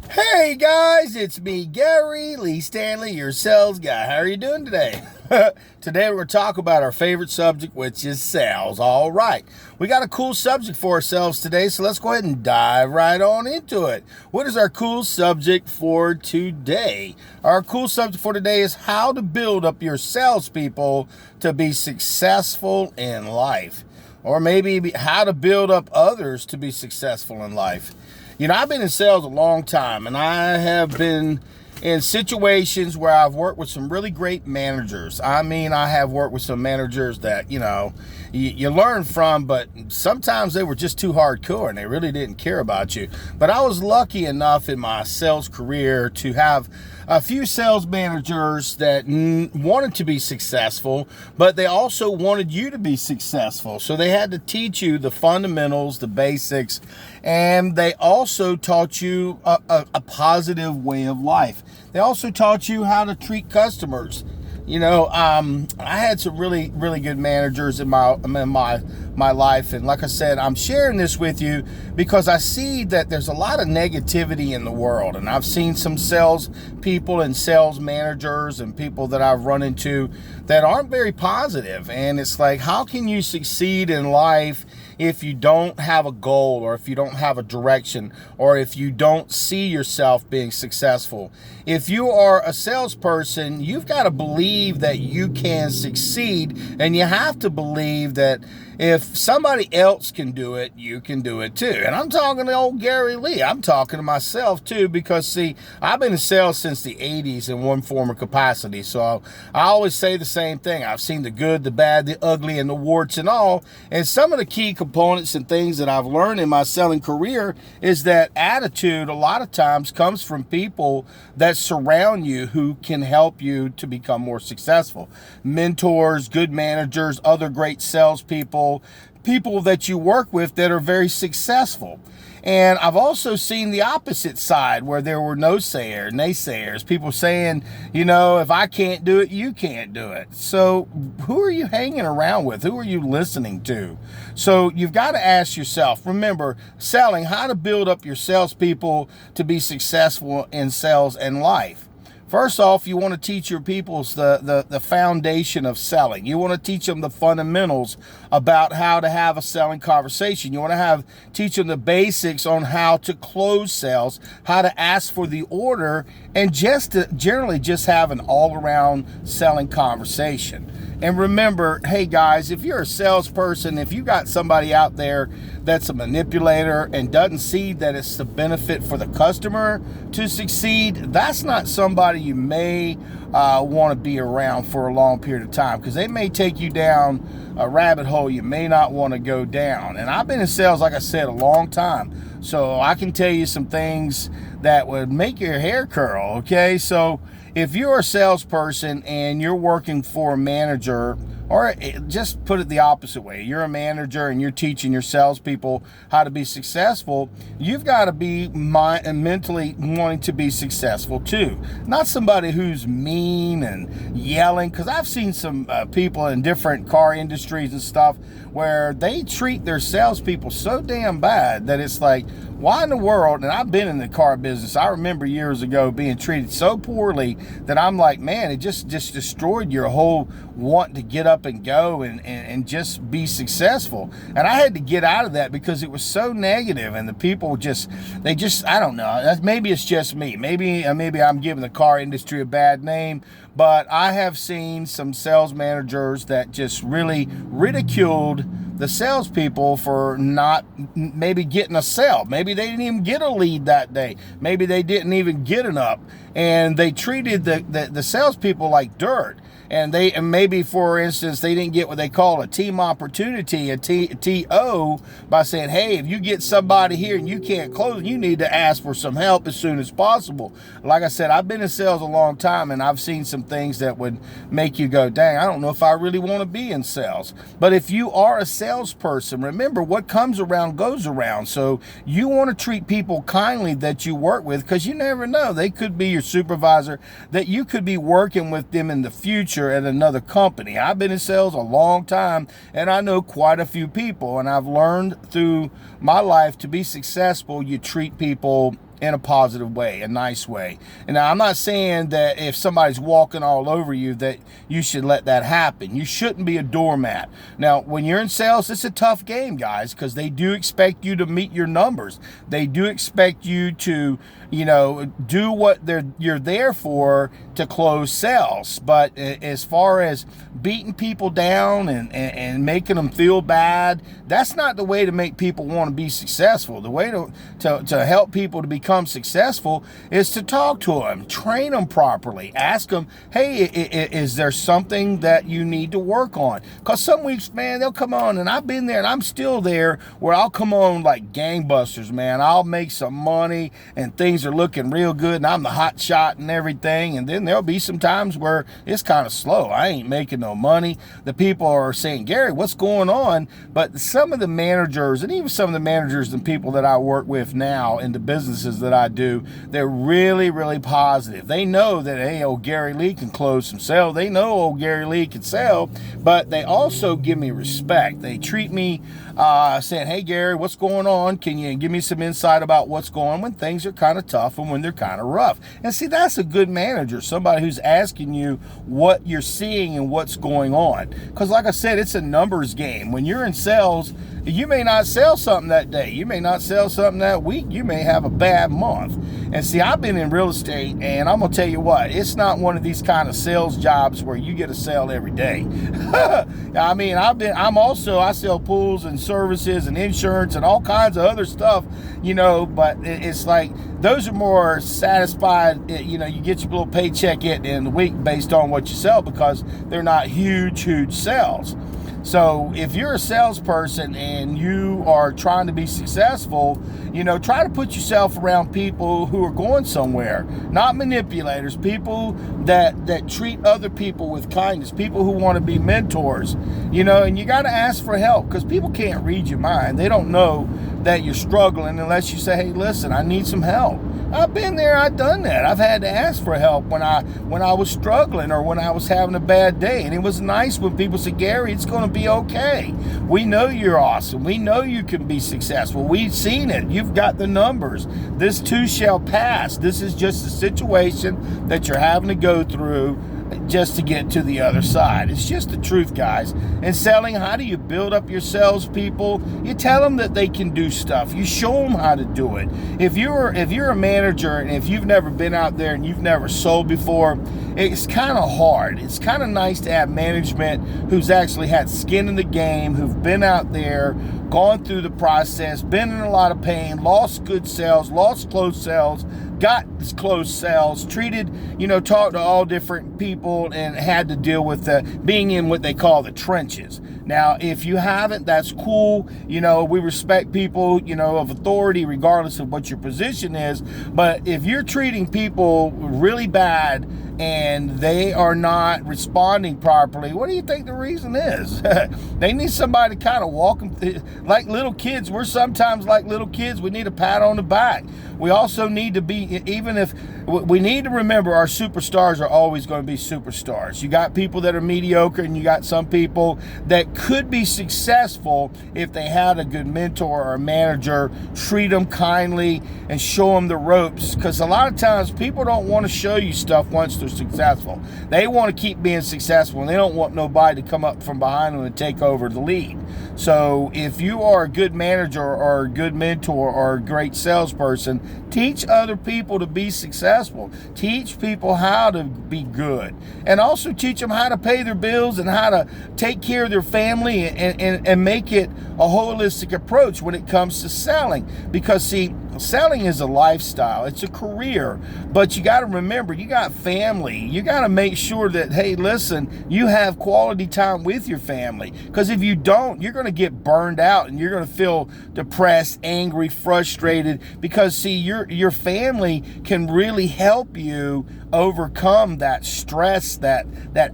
Hey guys, it's me, Gary Lee Stanley, your sales guy. How are you doing today? Today we're going to talk about our favorite subject, which is sales. All right, we got a cool subject for ourselves today, so let's go ahead and dive right on into it. What is our cool subject for today? Our cool subject for today is how to build up your salespeople to be successful in life, or maybe how to build up others to be successful in life. You know, I've been in sales a long time, and I have been in situations where I've worked with some really great managers. I have worked with some managers that, you learn from, but sometimes they were just too hardcore and they really didn't care about you. But I was lucky enough in my sales career to have a few sales managers that wanted to be successful, but they also wanted you to be successful. So they had to teach you the fundamentals, the basics, and they also taught you a positive way of life. They also taught you how to treat customers. I had some really, really good managers in my life, and like I said, I'm sharing this with you because I see that there's a lot of negativity in the world, and I've seen some sales people and sales managers and people that I've run into that aren't very positive. And it's like, how can you succeed in life if you don't have a goal, or if you don't have a direction, or if you don't see yourself being successful? If you are a salesperson, you've got to believe that you can succeed, and you have to believe that if somebody else can do it, you can do it too. And I'm talking to old Gary Lee. I'm talking to myself too, because see, I've been in sales since the 80s in one form or capacity. So I always say the same thing. I've seen the good, the bad, the ugly, and the warts and all. And some of the key components and things that I've learned in my selling career is that attitude a lot of times comes from people that surround you who can help you to become more successful. Mentors, good managers, other great salespeople, people that you work with that are very successful. And I've also seen the opposite side where there were naysayers, people saying, if I can't do it, you can't do it. So who are you hanging around with? Who are you listening to? So you've got to ask yourself, remember, selling, how to build up your salespeople to be successful in sales and life. First off, you want to teach your people the foundation of selling. You want to teach them the fundamentals about how to have a selling conversation. You want to teach them the basics on how to close sales, how to ask for the order, and just to generally just have an all-around selling conversation. And remember, hey guys, if you're a salesperson, if you got somebody out there that's a manipulator and doesn't see that it's the benefit for the customer to succeed, that's not somebody you may want to be around for a long period of time, because they may take you down a rabbit hole you may not want to go down. And I've been in sales, like I said, a long time, so I can tell you some things that would make your hair curl, okay? So if you're a salesperson and you're working for a manager, or just put it the opposite way, you're a manager and you're teaching your salespeople how to be successful, you've got to be mentally wanting to be successful too. Not somebody who's mean and yelling, because I've seen some people in different car industries and stuff where they treat their salespeople so damn bad that it's like, why in the world? And I've been in the car business. I remember years ago being treated so poorly that I'm like, man, it just destroyed your whole want to get up and go and just be successful. And I had to get out of that because it was so negative, and the people I don't know. Maybe it's just me. Maybe I'm giving the car industry a bad name, but I have seen some sales managers that just really ridiculed the salespeople for not maybe getting a sale. Maybe they didn't even get a lead that day. Maybe they didn't even get an up, and they treated the salespeople like dirt. And maybe, for instance, they didn't get what they call a team opportunity, a TO, by saying, hey, if you get somebody here and you can't close, you need to ask for some help as soon as possible. Like I said, I've been in sales a long time, and I've seen some things that would make you go, dang, I don't know if I really want to be in sales. But if you are a salesperson, remember, what comes around goes around. So you want to treat people kindly that you work with, because you never know. They could be your supervisor, that you could be working with them in the future at another company. I've been in sales a long time, and I know quite a few people, and I've learned through my life to be successful, you treat people in a positive way, a nice way. And now, I'm not saying that if somebody's walking all over you that you should let that happen. You shouldn't be a doormat. Now, when you're in sales, it's a tough game, guys, because they do expect you to meet your numbers. They do expect you to, do what you're there for, to close sales. But as far as beating people down and making them feel bad, that's not the way to make people want to be successful. The way to help people to become successful is to talk to them, train them properly, ask them, hey, is there something that you need to work on? Because some weeks, man, they'll come on, and I've been there and I'm still there, where I'll come on like gangbusters, man. I'll make some money and things are looking real good and I'm the hot shot and everything. And then there'll be some times where it's kind of slow. I ain't making no money. The people are saying, Gary, what's going on? But some of the managers, and even some of the managers and people that I work with now in the businesses that I do, they're really, really positive. They know that, hey, old Gary Lee can close some sales. They know old Gary Lee can sell, but they also give me respect. They treat me saying, hey, Gary, what's going on? Can you give me some insight about what's going on when things are kind of tough and when they're kind of rough? And see, that's a good manager, somebody who's asking you what you're seeing and what's going on. Because like I said, it's a numbers game. When you're in sales, you may not sell something that day. You may not sell something that week. You may have a bad month. And see, I've been in real estate, and I'm going to tell you what, it's not one of these kind of sales jobs where you get a sale every day. I mean, I sell pools and services and insurance and all kinds of other stuff, but it's like, those are more satisfied, you get your little paycheck in the week based on what you sell, because they're not huge sales. So if you're a salesperson and you are trying to be successful, try to put yourself around people who are going somewhere, not manipulators, people that treat other people with kindness, people who want to be mentors, and you got to ask for help, because people can't read your mind. They don't know that you're struggling unless you say, hey, listen, I need some help. I've been there, I've done that. I've had to ask for help when I was struggling or when I was having a bad day. And it was nice when people said, Gary, it's going to be okay. We know you're awesome. We know you can be successful. We've seen it. You've got the numbers. This too shall pass. This is just a situation that you're having to go through just to get to the other side. It's just the truth, guys. In selling, how do you build up your salespeople? You tell them that they can do stuff. You show them how to do it. If you're a manager and if you've never been out there and you've never sold before, it's kind of hard. It's kind of nice to have management who's actually had skin in the game, who've been out there, gone through the process, been in a lot of pain, lost good sales, lost closed sales, got closed sales, treated, talked to all different people and had to deal with being in what they call the trenches. Now, if you haven't, that's cool. We respect people, of authority, regardless of what your position is. But if you're treating people really bad and they are not responding properly, what do you think the reason is? They need somebody to kind of walk them through. Like little kids, we're sometimes like little kids. We need a pat on the back. We also need to be, even if we need to remember, our superstars are always going to be superstars. You got people that are mediocre and you got some people that could be successful if they had a good mentor or a manager, treat them kindly and show them the ropes. Because a lot of times people don't want to show you stuff once they're successful. They want to keep being successful and they don't want nobody to come up from behind them and take over the lead. So if you are a good manager or a good mentor or a great salesperson, teach other people to be successful. Teach people how to be good. And also teach them how to pay their bills and how to take care of their family and make it a holistic approach when it comes to selling. Because, see, selling is a lifestyle. It's a career. But you got to remember, you got family. You got to make sure that, hey, listen, you have quality time with your family. Because if you don't, you're going to get burned out and you're going to feel depressed, angry, frustrated. Because, see, your family can really help you overcome that stress, that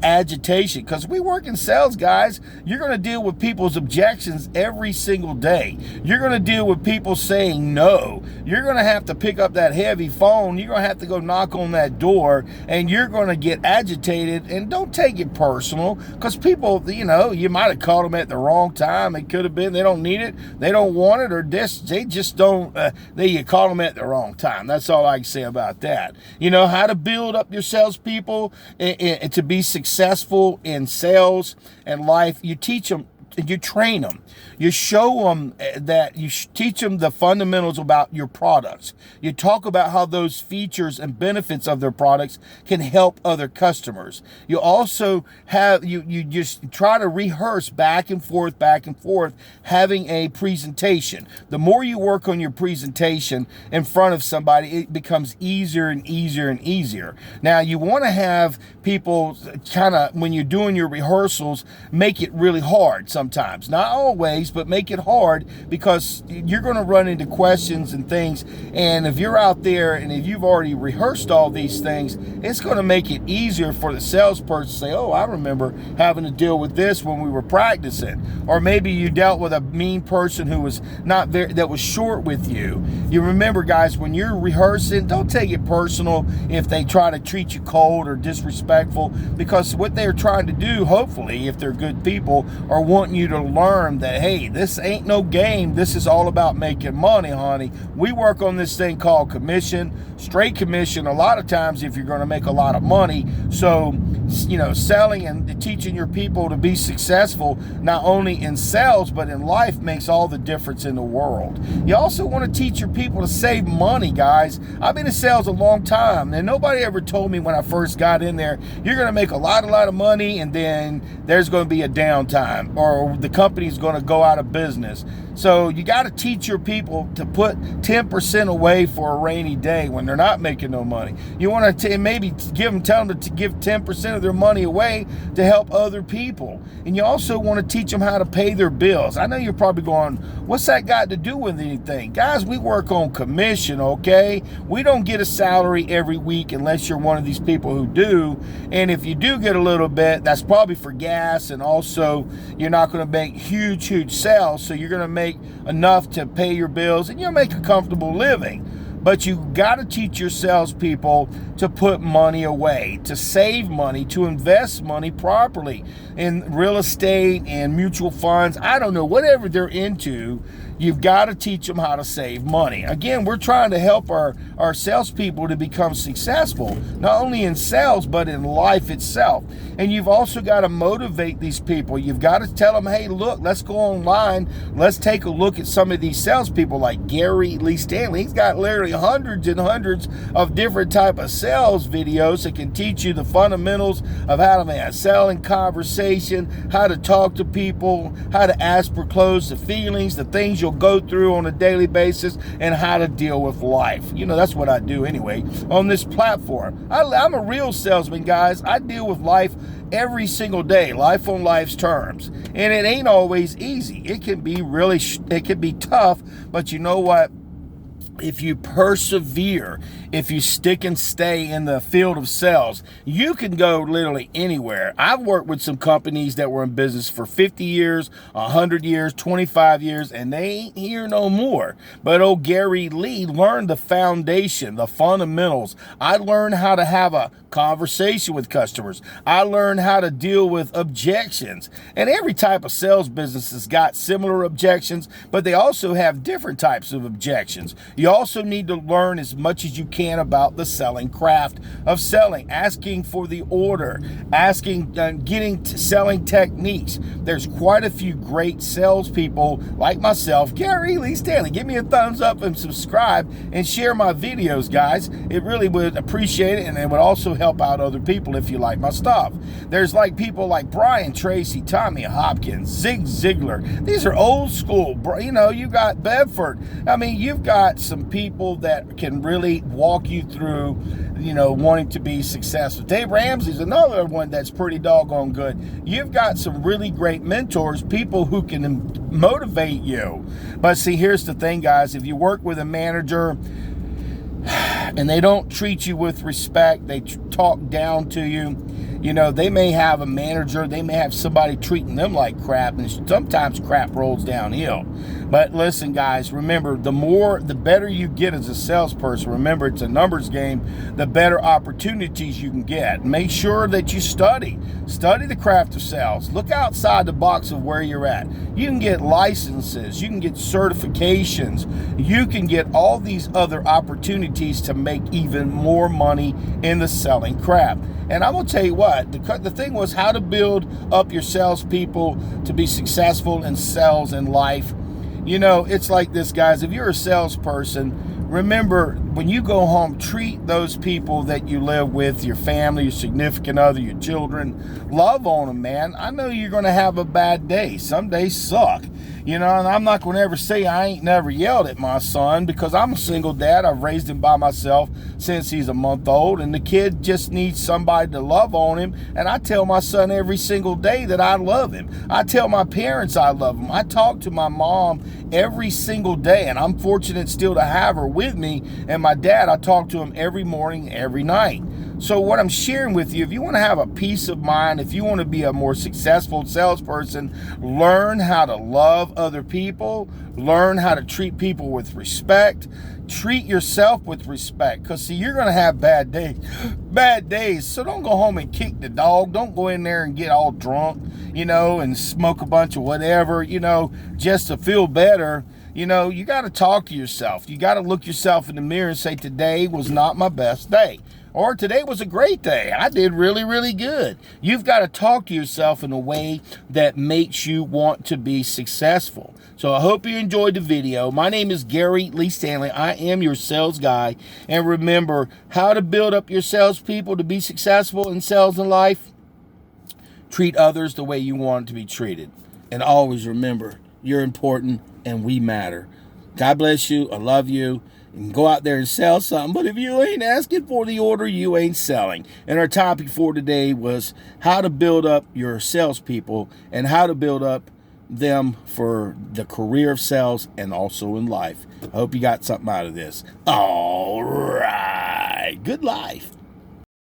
agitation. Because we work in sales, guys, you're going to deal with people's objections every single day. You're going to deal with people saying no. You're going to have to pick up that heavy phone. You're going to have to go knock on that door, and you're going to get agitated. And don't take it personal, because people, you might have called them at the wrong time. It could have been they don't need it, they don't want it, or they just don't. You call them at the wrong time. That's all I can say about that. How to build up your salespeople and to be successful in sales and life. You teach them, you train them, you show them that you teach them the fundamentals about your products. You talk about how those features and benefits of their products can help other customers. You also have, you just try to rehearse back and forth, having a presentation. The more you work on your presentation in front of somebody, it becomes easier and easier and easier. Now, you want to have people kind of, when you're doing your rehearsals, make it really hard sometimes. Not always, but make it hard, because you're going to run into questions and things. And if you're out there and if you've already rehearsed all these things, it's going to make it easier for the salesperson to say, oh, I remember having to deal with this when we were practicing. Or maybe you dealt with a mean person who was that was short with you. You remember, guys, when you're rehearsing, don't take it personal if they try to treat you cold or disrespectful, because what they're trying to do, hopefully, if they're good people, are wanting you to learn that, hey, this ain't no game. This is all about making money, honey. We work on this thing called commission, straight commission, a lot of times if you're going to make a lot of money. So, selling and teaching your people to be successful, not only in sales, but in life, makes all the difference in the world. You also want to teach your people to save money, guys. I've been in sales a long time, and nobody ever told me when I first got in there, you're going to make a lot of money, and then there's going to be a downtime, or the company's going to go out of business. So you got to teach your people to put 10% away for a rainy day when they're not making no money. You want to maybe tell them to give 10% of their money away to help other people. And you also want to teach them how to pay their bills. I know you're probably going, what's that got to do with anything? Guys, we work on commission, okay? We don't get a salary every week unless you're one of these people who do. And if you do get a little bit, that's probably for gas, and also you're not going to make huge sales, so you're going to make enough to pay your bills, and you'll make a comfortable living. But you got to teach your salespeople to put money away, to save money, to invest money properly in real estate and mutual funds. I don't know, whatever they're into, you've got to teach them how to save money. Again, we're trying to help our salespeople to become successful, not only in sales, but in life itself. And you've also got to motivate these people. You've got to tell them, hey, look, let's go online. Let's take a look at some of these salespeople like Gary Lee Stanley. He's got literally hundreds and hundreds of different type of sales videos that can teach you the fundamentals of how to make a selling conversation, how to talk to people, how to ask for close, the feelings, the things you'll go through on a daily basis, and how to deal with life. That's what I do anyway on this platform. I'm a real salesman, guys. I deal with life every single day, life on life's terms. And it ain't always easy. It can be tough, but you know what? If you persevere, if you stick and stay in the field of sales, you can go literally anywhere. I've worked with some companies that were in business for 50 years, 100 years, 25 years, and they ain't here no more. But old Gary Lee learned the foundation, the fundamentals. I learned how to have a conversation with customers. I learned how to deal with objections. And every type of sales business has got similar objections, but they also have different types of objections. You also need to learn as much as you can about the selling craft of selling, asking for the order, selling techniques. There's quite a few great salespeople like myself, Gary Lee Stanley. Give me a thumbs up and subscribe and share my videos, guys. It really would appreciate it, and it would also help out other people if you like my stuff. There's people like Brian Tracy, Tommy Hopkins, Zig Ziglar. These are old school. You got Bedford. You've got some people that can really walk you through, wanting to be successful. Dave Ramsey's another one that's pretty doggone good. You've got some really great mentors, people who can motivate you. But see, here's the thing, guys. If you work with a manager and they don't treat you with respect, they talked down to you. You know, they may have a manager, they may have somebody treating them like crap, and sometimes crap rolls downhill. But listen, guys, remember, the better you get as a salesperson, remember, it's a numbers game, the better opportunities you can get. Make sure that you study the craft of sales. Look outside the box of where you're at. You can get licenses, you can get certifications, you can get all these other opportunities to make even more money in the selling craft. And I'm going to tell you what, the thing was how to build up your salespeople to be successful in sales and life. You know, it's like this, guys. If you're a salesperson, remember, when you go home, treat those people that you live with, your family, your significant other, your children. Love on them, man. I know you're going to have a bad day. Some days suck. You know, and I'm not going to ever say I ain't never yelled at my son, because I'm a single dad. I've raised him by myself since he's a month old, and the kid just needs somebody to love on him. And I tell my son every single day that I love him. I tell my parents I love them. I talk to my mom every single day, and I'm fortunate still to have her with me. And my dad, I talk to him every morning, every night. So what I'm sharing with you, if you want to have a peace of mind, if you want to be a more successful salesperson, learn how to love other people, learn how to treat people with respect, treat yourself with respect, because see, you're going to have bad days. So don't go home and kick the dog. Don't go in there and get all drunk, you know, and smoke a bunch of whatever, you know, just to feel better. You know, you got to talk to yourself. You got to look yourself in the mirror and say, today was not my best day. Or today was a great day. I did really, really good. You've got to talk to yourself in a way that makes you want to be successful. So I hope you enjoyed the video. My name is Gary Lee Stanley. I am your sales guy. And remember, how to build up your salespeople to be successful in sales and life. Treat others the way you want to be treated. And always remember, you're important and we matter. God bless you. I love you. You can go out there and sell something, but if you ain't asking for the order, you ain't selling. And our topic for today was how to build up your salespeople and how to build up them for the career of sales and also in life. I hope you got something out of this. All right. Good life.